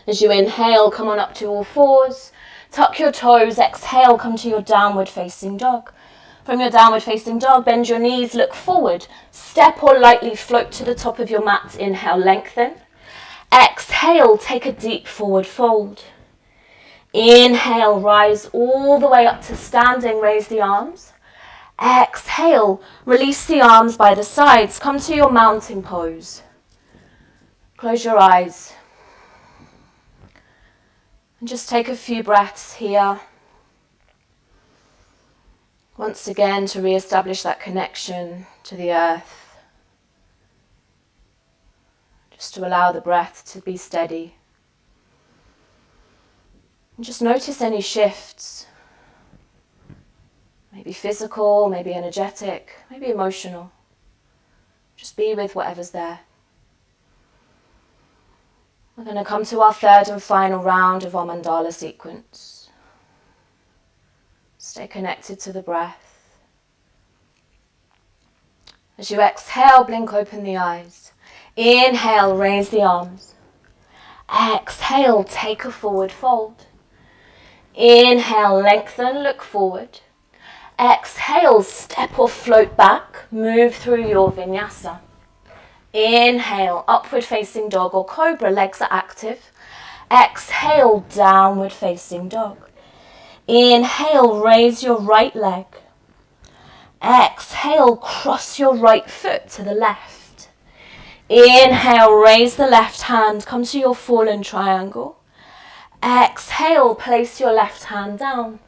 As you inhale, come on up to all fours, tuck your toes, exhale, come to your downward facing dog. From your downward facing dog, bend your knees, look forward, step or lightly float to the top of your mat, inhale, lengthen. Exhale, take a deep forward fold. Inhale, rise all the way up to standing, raise the arms. Exhale, release the arms by the sides, come to your mountain pose. Close your eyes. And just take a few breaths here. Once again to re-establish that connection to the earth. Just to allow the breath to be steady. And just notice any shifts, maybe physical, maybe energetic, maybe emotional. Just be with whatever's there. We're going to come to our third and final round of our Mandala sequence. Stay connected to the breath. As you exhale, blink open the eyes. Inhale, raise the arms. Exhale, take a forward fold. Inhale, lengthen, look forward. Exhale, step or float back, move through your vinyasa. Inhale, upward facing dog or cobra, legs are active. Exhale, downward facing dog. Inhale, raise your right leg. Exhale, cross your right foot to the left. Inhale, raise the left hand, come to your fallen triangle. Exhale, place your left hand down.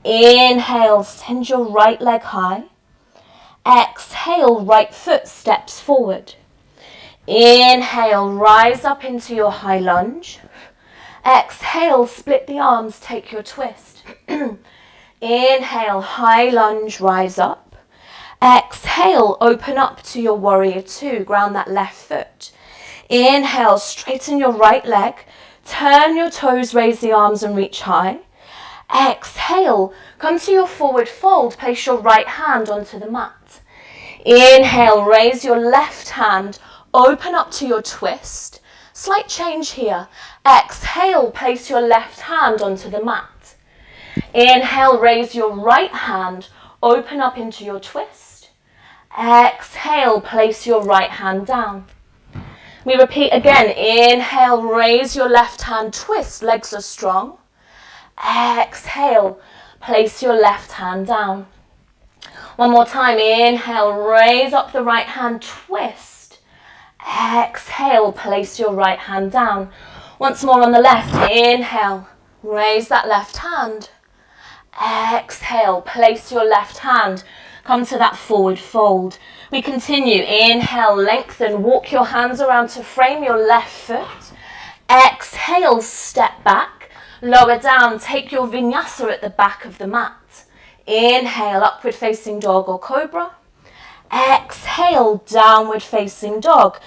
Inhale, send your right leg high. Exhale, right foot steps forward. Inhale, rise up into your high lunge. Exhale, split the arms, take your twist. Inhale, high lunge, rise up. Exhale, open up to your warrior two, ground that left foot. Inhale, straighten your right leg. Turn your toes, raise the arms and reach high. Exhale, come to your forward fold, place your right hand onto the mat. Inhale, raise your left hand, open up to your twist. Slight change here. Exhale, place your left hand onto the mat. Inhale, raise your right hand, open up into your twist. Exhale, place your right hand down. We repeat again. Inhale, raise your left hand, twist, legs are strong. Exhale, place your left hand down. One more time. Inhale, raise up the right hand, twist. Exhale, place your right hand down. Once more on the left. Inhale, raise that left hand. Exhale, place your left hand. Come to that forward fold. We continue. Inhale, lengthen, walk your hands around to frame your left foot. Exhale, step back, lower down, take your vinyasa at the back of the mat. Inhale, upward facing dog or cobra. Exhale, downward facing dog.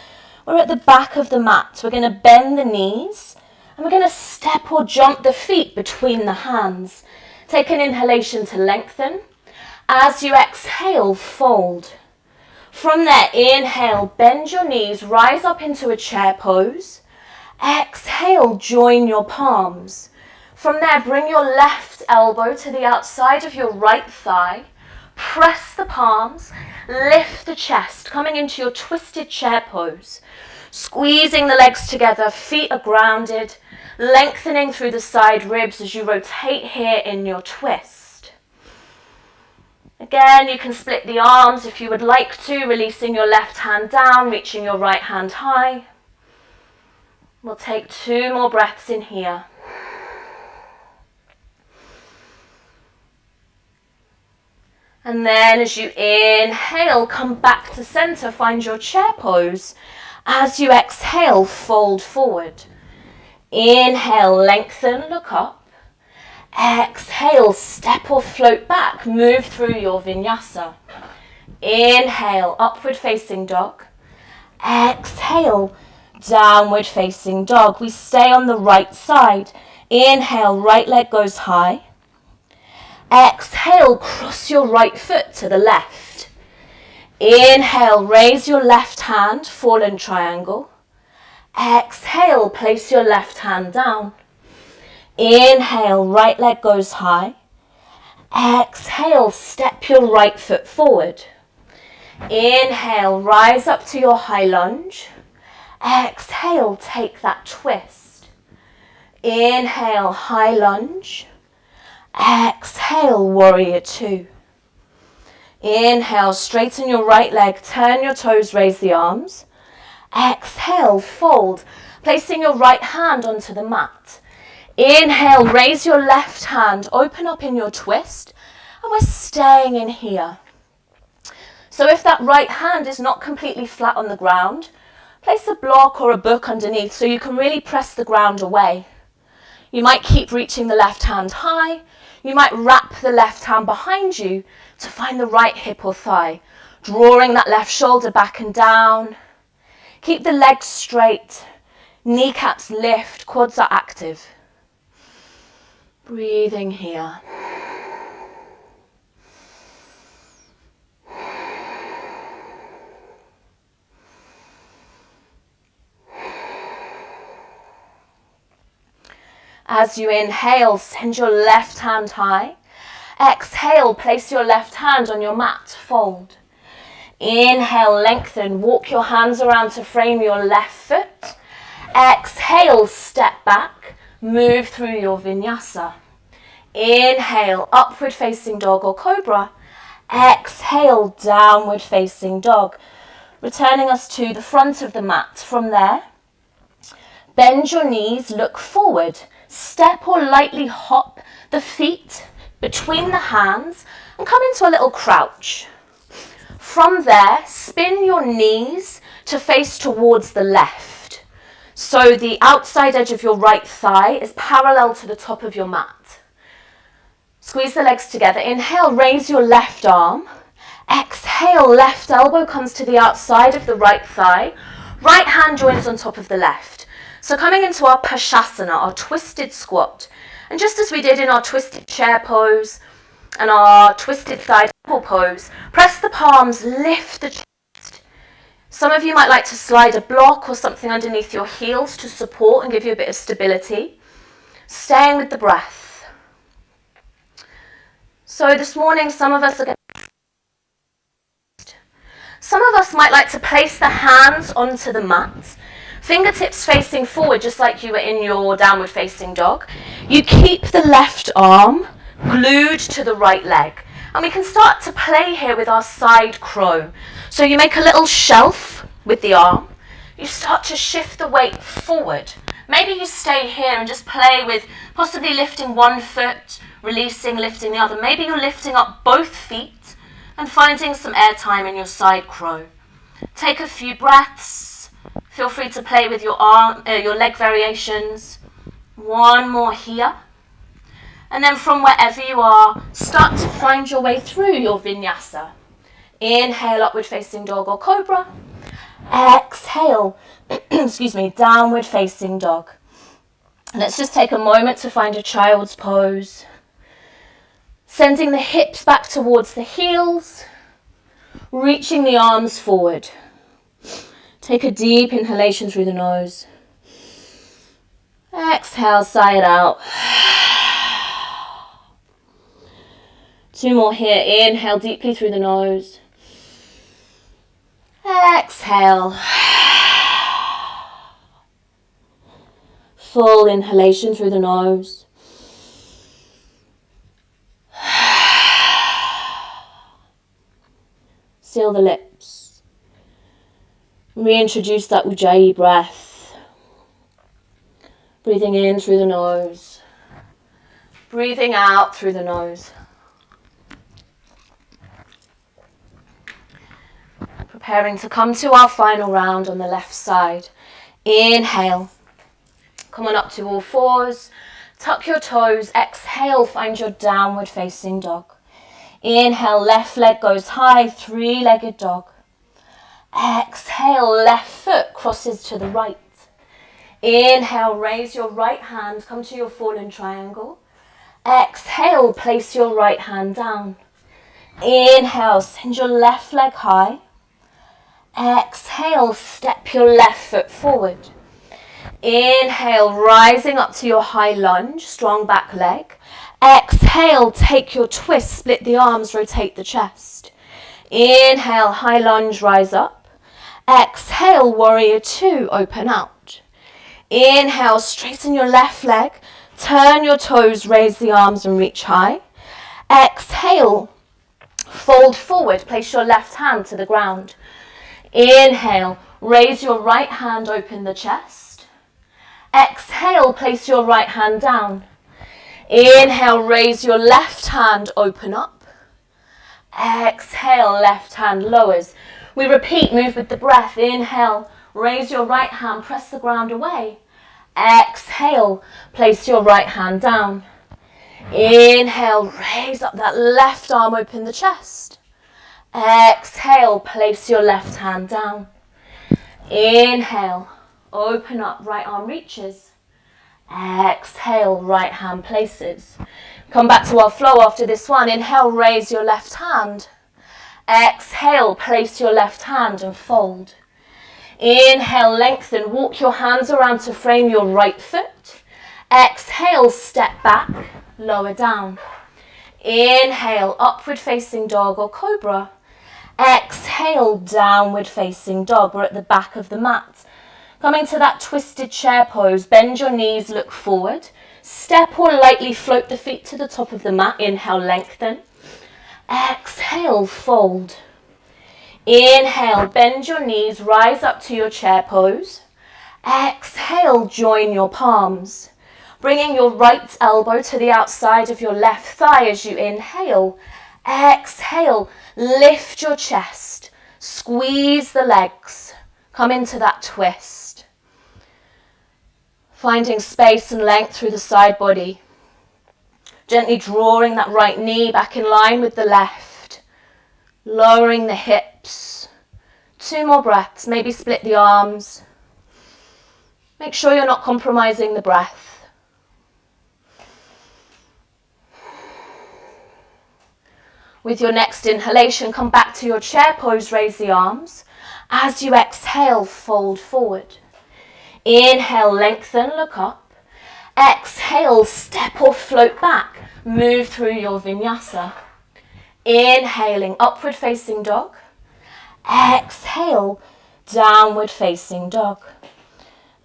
We're at the back of the mat. We're going to bend the knees and we're going to step or jump the feet between the hands. Take an inhalation to lengthen. As you exhale, fold. From there, inhale, bend your knees, rise up into a chair pose. Exhale, join your palms. From there, bring your left elbow to the outside of your right thigh. Press the palms, lift the chest, coming into your twisted chair pose. Squeezing the legs together, feet are grounded, lengthening through the side ribs as you rotate here in your twist. Again, you can split the arms if you would like to, releasing your left hand down, reaching your right hand high. We'll take 2 more breaths in here. And then as you inhale, come back to center, find your chair pose. As you exhale, fold forward. Inhale, lengthen, look up. Exhale, step or float back, move through your vinyasa. Inhale, upward facing dog. Exhale, downward facing dog. We stay on the right side. Inhale, right leg goes high. Exhale, cross your right foot to the left. Inhale, raise your left hand, fallen triangle. Exhale, place your left hand down. Inhale, right leg goes high. Exhale, step your right foot forward. Inhale, rise up to your high lunge. Exhale, take that twist. Inhale, high lunge. Exhale, warrior 2. Inhale, straighten your right leg, turn your toes, raise the arms. Exhale, fold, placing your right hand onto the mat. Inhale, raise your left hand, open up in your twist, and we're staying in here. So if that right hand is not completely flat on the ground, place a block or a book underneath so you can really press the ground away. You might keep reaching the left hand high. You might wrap the left hand behind you to find the right hip or thigh, drawing that left shoulder back and down. Keep the legs straight, kneecaps lift, quads are active. Breathing here. As you inhale, send your left hand high. Exhale, place your left hand on your mat, fold. Inhale, lengthen, walk your hands around to frame your left foot. Exhale, step back, move through your vinyasa. Inhale, upward facing dog or cobra. Exhale, downward facing dog. Returning us to the front of the mat. From there, bend your knees, look forward. Step or lightly hop the feet between the hands and come into a little crouch. From there, spin your knees to face towards the left. So the outside edge of your right thigh is parallel to the top of your mat. Squeeze the legs together. Inhale, raise your left arm. Exhale, left elbow comes to the outside of the right thigh. Right hand joins on top of the left. So coming into our Pashasana, our twisted squat. And just as we did in our twisted chair pose and our twisted side angle pose, press the palms, lift the chest. Some of you might like to slide a block or something underneath your heels to support and give you a bit of stability. Staying with the breath. So this morning, some of us are going to Some of us might like to place the hands onto the mat, fingertips facing forward just like you were in your downward facing dog. You keep the left arm glued to the right leg. And we can start to play here with our side crow. So you make a little shelf with the arm. You start to shift the weight forward. Maybe you stay here and just play with possibly lifting one foot, releasing, lifting the other. Maybe you're lifting up both feet and finding some air time in your side crow. Take a few breaths. Feel free to play with your leg variations. One more here. And then from wherever you are, start to find your way through your vinyasa. Inhale, upward facing dog or cobra. Exhale, excuse me, downward facing dog. Let's just take a moment to find a child's pose. Sending the hips back towards the heels, reaching the arms forward. Take a deep inhalation through the nose. Exhale, sigh it out. 2 more here. Inhale deeply through the nose. Exhale. Full inhalation through the nose. Seal the lips. Reintroduce that Ujjayi breath. Breathing in through the nose. Breathing out through the nose. Preparing to come to our final round on the left side. Inhale. Come on up to all fours. Tuck your toes. Exhale, find your downward facing dog. Inhale, left leg goes high, 3-legged dog. Exhale, left foot crosses to the right. Inhale, raise your right hand, come to your fallen triangle. Exhale, place your right hand down. Inhale, send your left leg high. Exhale, step your left foot forward. Inhale, rising up to your high lunge, strong back leg. Exhale, take your twist, split the arms, rotate the chest. Inhale, high lunge, rise up. Exhale, warrior 2, open out. Inhale, straighten your left leg, turn your toes, raise the arms and reach high. Exhale, fold forward, place your left hand to the ground. Inhale, raise your right hand, open the chest. Exhale, place your right hand down. Inhale, raise your left hand, open up. Exhale, left hand lowers. We repeat, move with the breath. Inhale, raise your right hand, press the ground away. Exhale, place your right hand down. Inhale, raise up that left arm, open the chest. Exhale, place your left hand down. Inhale, open up, right arm reaches. Exhale, right hand places. Come back to our flow after this one. Inhale, raise your left hand. Exhale, place your left hand and fold. Inhale, lengthen, walk your hands around to frame your right foot. Exhale, step back, lower down. Inhale, upward facing dog or cobra. Exhale, downward facing dog. We're at the back of the mat. Coming to that twisted chair pose, bend your knees, look forward. Step or lightly float the feet to the top of the mat. Inhale, lengthen. Exhale, fold. Inhale, bend your knees, rise up to your chair pose. Exhale, join your palms. Bringing your right elbow to the outside of your left thigh as you inhale. Exhale, lift your chest. Squeeze the legs. Come into that twist. Finding space and length through the side body. Gently drawing that right knee back in line with the left. Lowering the hips. 2 more breaths. Maybe split the arms. Make sure you're not compromising the breath. With your next inhalation, come back to your chair pose, raise the arms. As you exhale, fold forward. Inhale, lengthen, look up. Exhale, step or float back. Move through your vinyasa. Inhaling, upward facing dog. Exhale, downward facing dog.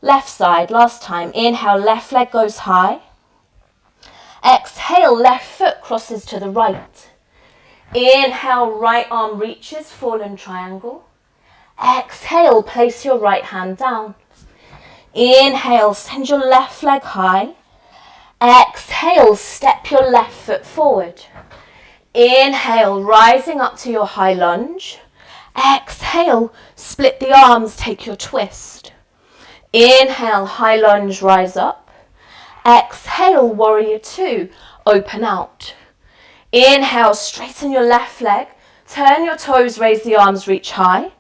Left side, last time. Inhale, left leg goes high. Exhale, left foot crosses to the right. Inhale, right arm reaches, fallen triangle. Exhale, place your right hand down. Inhale, send your left leg high. Exhale, step your left foot forward. Inhale, rising up to your high lunge. Exhale, split the arms, take your twist. Inhale, high lunge, rise up. Exhale, warrior two, open out. Inhale, straighten your left leg, turn your toes, raise the arms, reach high.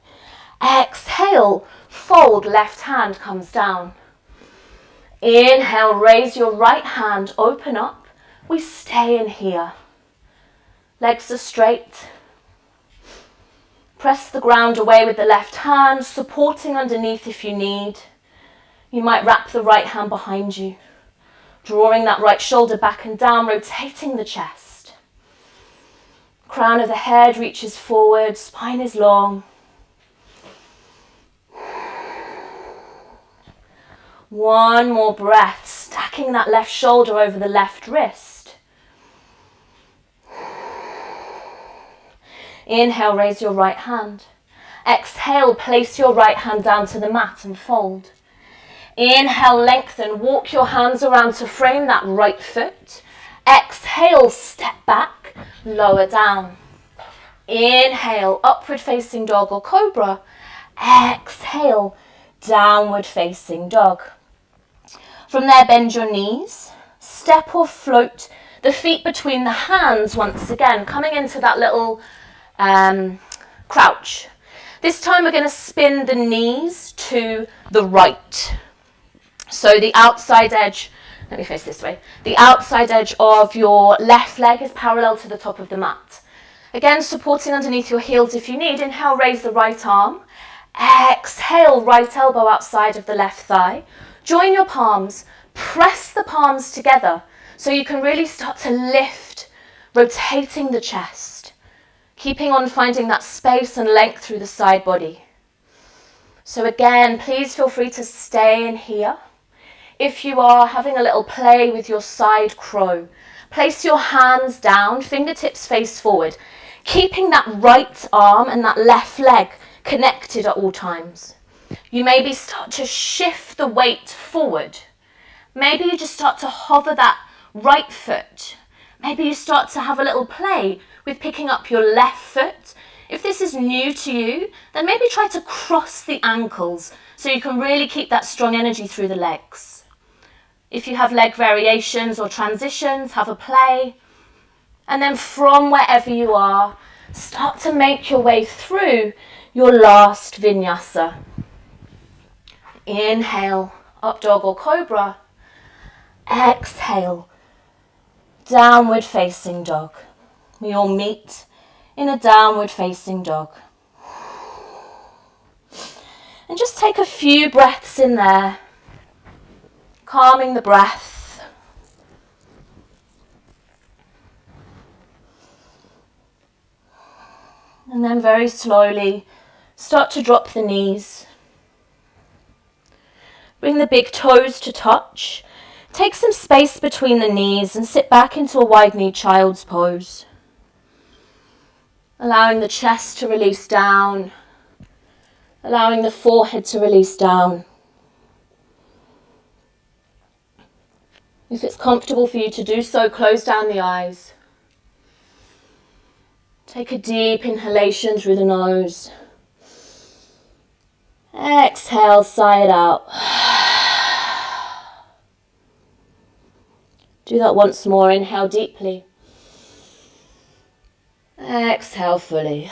Exhale, fold, left hand comes down. Inhale, raise your right hand, open up. We stay in here. Legs are straight. Press the ground away with the left hand, supporting underneath if you need. You might wrap the right hand behind you, drawing that right shoulder back and down, rotating the chest. Crown of the head reaches forward, spine is long. One more breath, stacking that left shoulder over the left wrist. Inhale, raise your right hand. Exhale, place your right hand down to the mat and fold. Inhale, lengthen, walk your hands around to frame that right foot. Exhale, step back, lower down. Inhale, upward facing dog or cobra. Exhale, downward facing dog. From there, bend your knees, step or float the feet between the hands once again, coming into that little crouch. This time we're going to spin the knees to the right. So the outside edge, let me face this way, the outside edge of your left leg is parallel to the top of the mat. Again, supporting underneath your heels if you need. Inhale, raise the right arm. Exhale, right elbow outside of the left thigh. Join your palms, press the palms together so you can really start to lift, rotating the chest, keeping on finding that space and length through the side body. So again, please feel free to stay in here. If you are having a little play with your side crow, place your hands down, fingertips face forward, keeping that right arm and that left leg connected at all times. You maybe start to shift the weight forward. Maybe you just start to hover that right foot. Maybe you start to have a little play with picking up your left foot. If this is new to you, then maybe try to cross the ankles so you can really keep that strong energy through the legs. If you have leg variations or transitions, have a play. And then from wherever you are, start to make your way through your last vinyasa. Inhale, up dog or cobra. Exhale, downward facing dog. We all meet in a downward facing dog. And just take a few breaths in there, calming the breath. And then very slowly start to drop the knees. Bring the big toes to touch. Take some space between the knees and sit back into a wide-kneed child's pose. Allowing the chest to release down. Allowing the forehead to release down. If it's comfortable for you to do so, close down the eyes. Take a deep inhalation through the nose. Exhale, sigh it out. Do that once more. Inhale deeply. Exhale fully.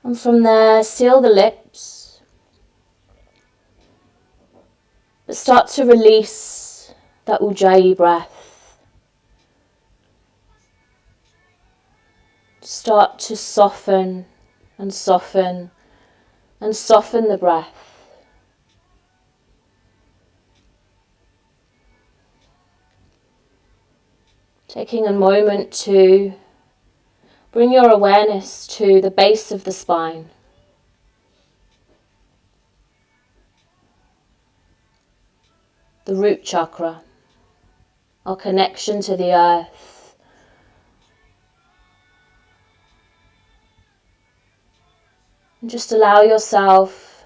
And from there, seal the lips. But start to release that Ujjayi breath. Start to soften and soften and soften the breath. Taking a moment to Bring your awareness to the base of the spine. The root chakra, our connection to the earth. And just allow yourself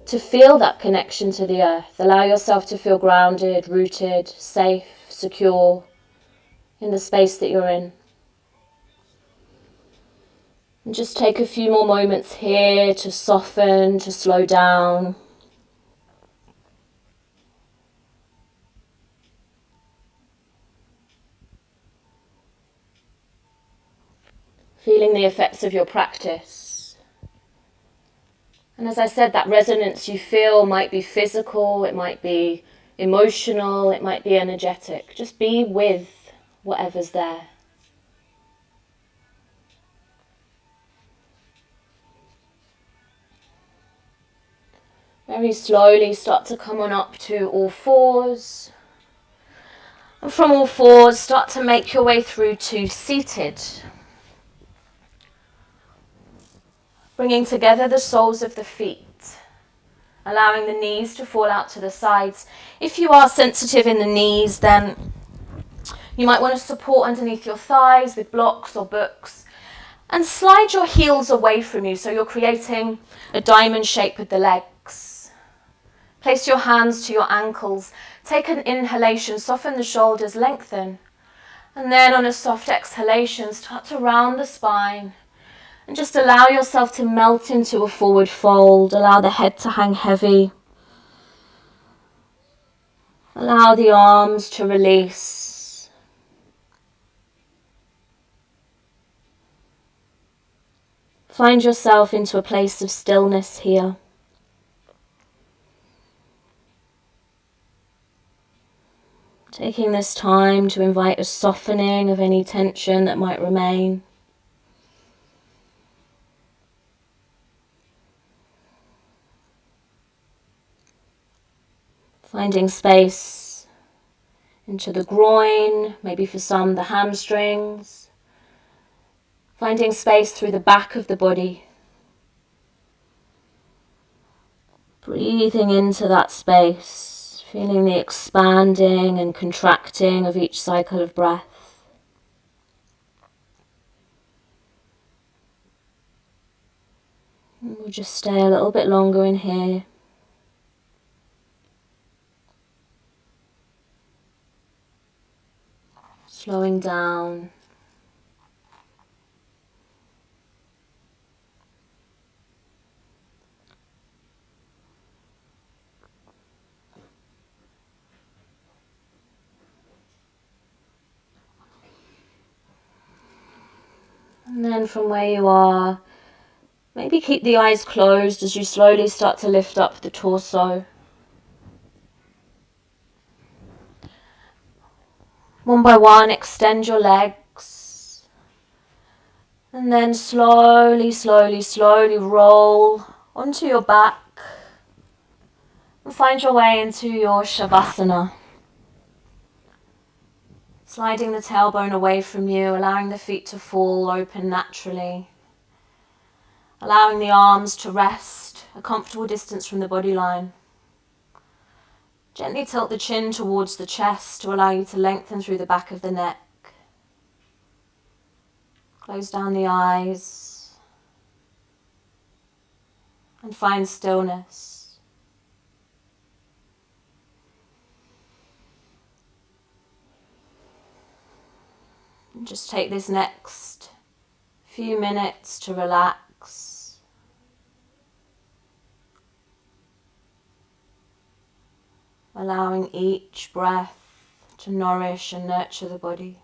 to feel that connection to the earth. Allow yourself to feel grounded, rooted, safe, secure in the space that you're in. And just take a few more moments here to soften, to slow down. Feeling the effects of your practice. And as I said, that resonance you feel might be physical, it might be emotional, it might be energetic. Just be with whatever's there. Very slowly start to come on up to all fours. And from all fours, start to make your way through to seated. Bringing together the soles of the feet. Allowing the knees to fall out to the sides. If you are sensitive in the knees, then you might want to support underneath your thighs with blocks or books. And slide your heels away from you so you're creating a diamond shape with the legs. Place your hands to your ankles. Take an inhalation, soften the shoulders, lengthen. And then on a soft exhalation, start to round the spine. And just allow yourself to melt into a forward fold. Allow the head to hang heavy. Allow the arms to release. Find yourself into a place of stillness here. Taking this time to invite a softening of any tension that might remain. Finding space into the groin, maybe for some the hamstrings. Finding space through the back of the body. Breathing into that space, feeling the expanding and contracting of each cycle of breath. And we'll just stay a little bit longer in here. Slowing down. And then from where you are, maybe keep the eyes closed as you slowly start to lift up the torso. One by one, extend your legs. And then slowly, slowly, slowly roll onto your back. And find your way into your Shavasana. Sliding the tailbone away from you, allowing the feet to fall open naturally. Allowing the arms to rest a comfortable distance from the body line. Gently tilt the chin towards the chest to allow you to lengthen through the back of the neck. Close down the eyes. And find stillness. And just take this next few minutes to relax. Allowing each breath to nourish and nurture the body.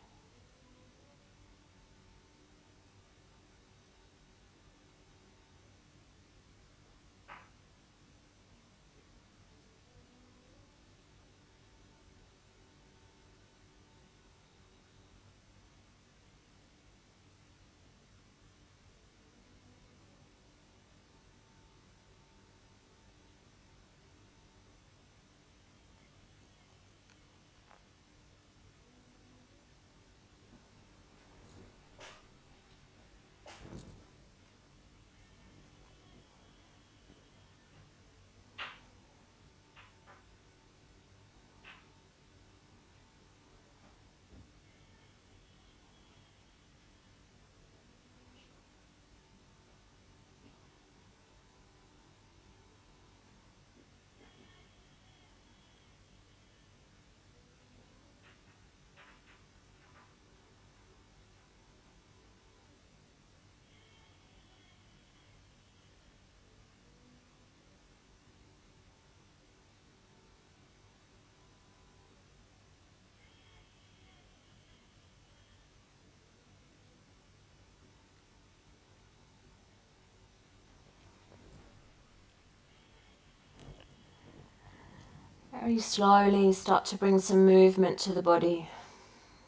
very slowly start to bring some movement to the body.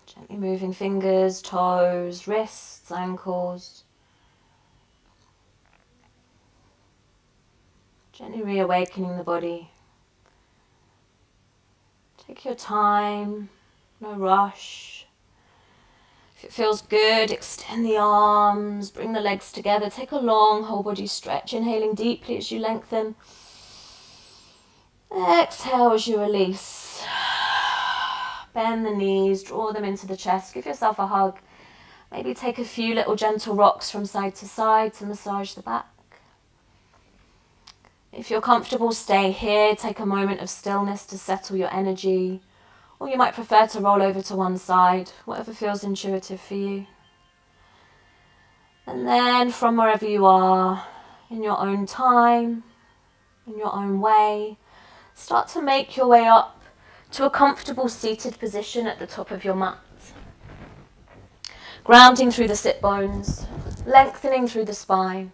Gently moving fingers, toes, wrists, ankles. Gently reawakening the body. Take your time, no rush. If it feels good, extend the arms, bring the legs together. Take a long whole body stretch, inhaling deeply as you lengthen. Exhale as you release. Bend the knees, draw them into the chest. Give yourself a hug. Maybe take a few little gentle rocks from side to massage the back. If you're comfortable, stay here. Take a moment of stillness to settle your energy. Or you might prefer to roll over to one side, whatever feels intuitive for you. And then from wherever you are, in your own time, in your own way, start to make your way up to a comfortable seated position at the top of your mat. Grounding through the sit bones, lengthening through the spine,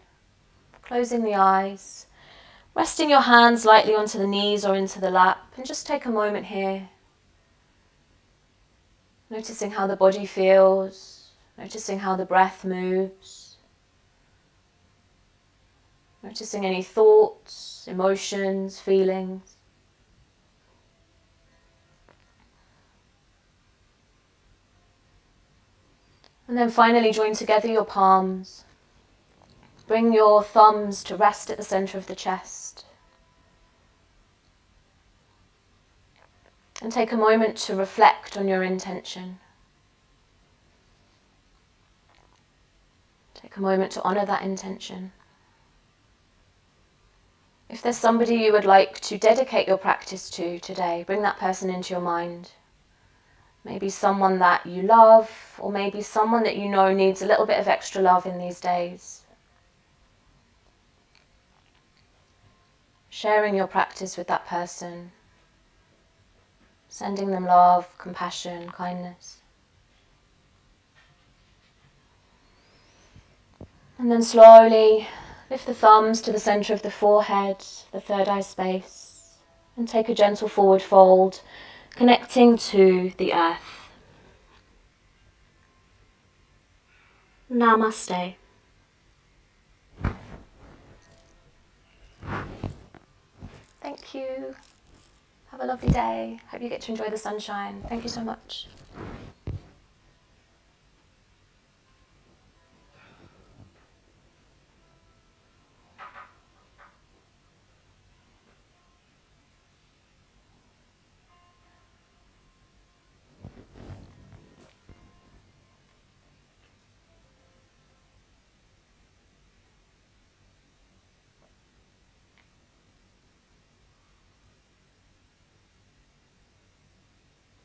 closing the eyes, resting your hands lightly onto the knees or into the lap, and just take a moment here. Noticing how the body feels, noticing how the breath moves, noticing any thoughts, emotions, feelings. And then finally join together your palms. Bring your thumbs to rest at the center of the chest. And take a moment to reflect on your intention. Take a moment to honor that intention. If there's somebody you would like to dedicate your practice to today, bring that person into your mind. Maybe someone that you love, or maybe someone that you know needs a little bit of extra love in these days. Sharing your practice with that person. Sending them love, compassion, kindness. And then slowly lift the thumbs to the center of the forehead, the third eye space, and take a gentle forward fold, connecting to the earth. Namaste. Thank you. Have a lovely day. Hope you get to enjoy the sunshine. Thank you so much.